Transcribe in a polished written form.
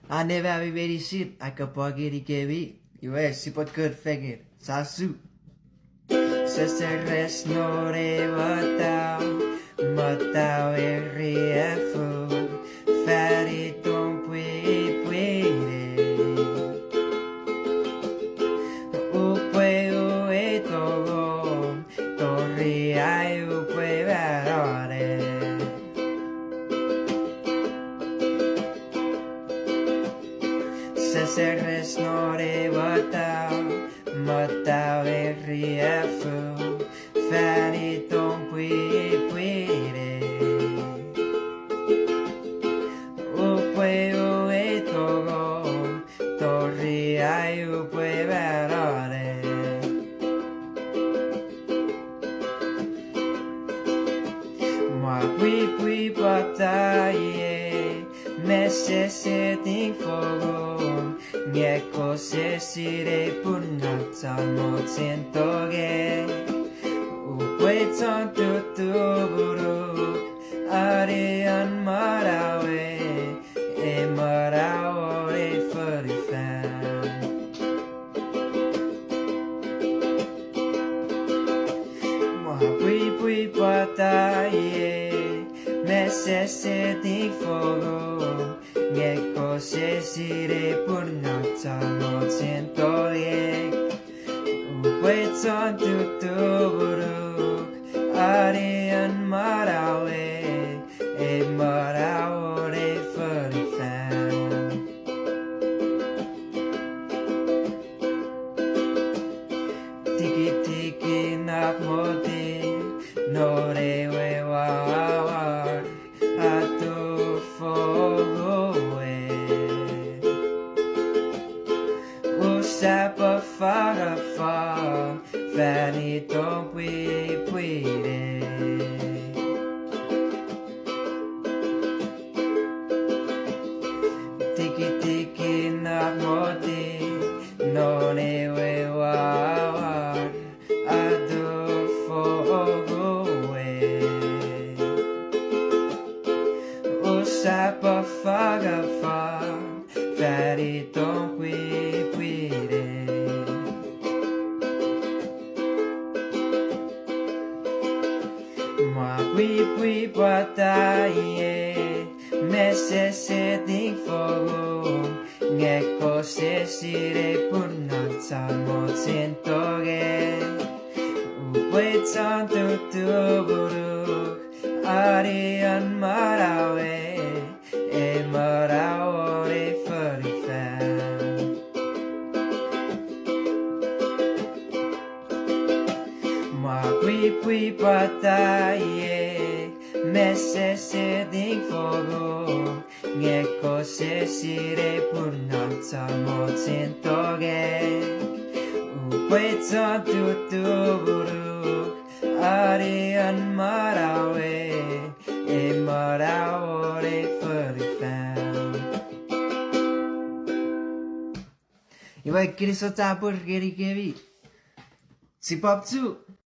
I never have very shit, I can pocket kevi. Iwe sipot good figure, sasu. Seseres no re matao riefo. Fari ton puere. Upue ue togo, torri ai upue varore. Seseres no re matao riefo. Fari ton puere. Upue ue togo, torri ai upue varore. Moi pui bataille, mais c'est din fogo. Mieko se sire purnata no tentoge. Upue ton tutuburu, arian marawe, e marawe farifan. Moi pui bataille, mais c'est din fogo. Mieko se sire purnata no tentoge. Upue ton tutuburu, arian marawe, e marawe farifan. Tiki tiki nak moti, no re we war, atu fogo we. Usapa farafa, fani ton puire. Tiki tiki nak moti, no ne we war, atu fogo we. Usapa farafa, fani ton puire. Moi pui bataille, mais c'est din fogo. Mieko se sire purnata no tentoge. Upue ton tutuburu, arian marawe, e marawe farifan. Moi pui bataille, mais c'est din fogo. Mieko se sire purnata no tentoge. Upue ton tutuburu, arian marawe, e marawe farifan. Iwa kiri so tapur kiri kevi. Si pop tu.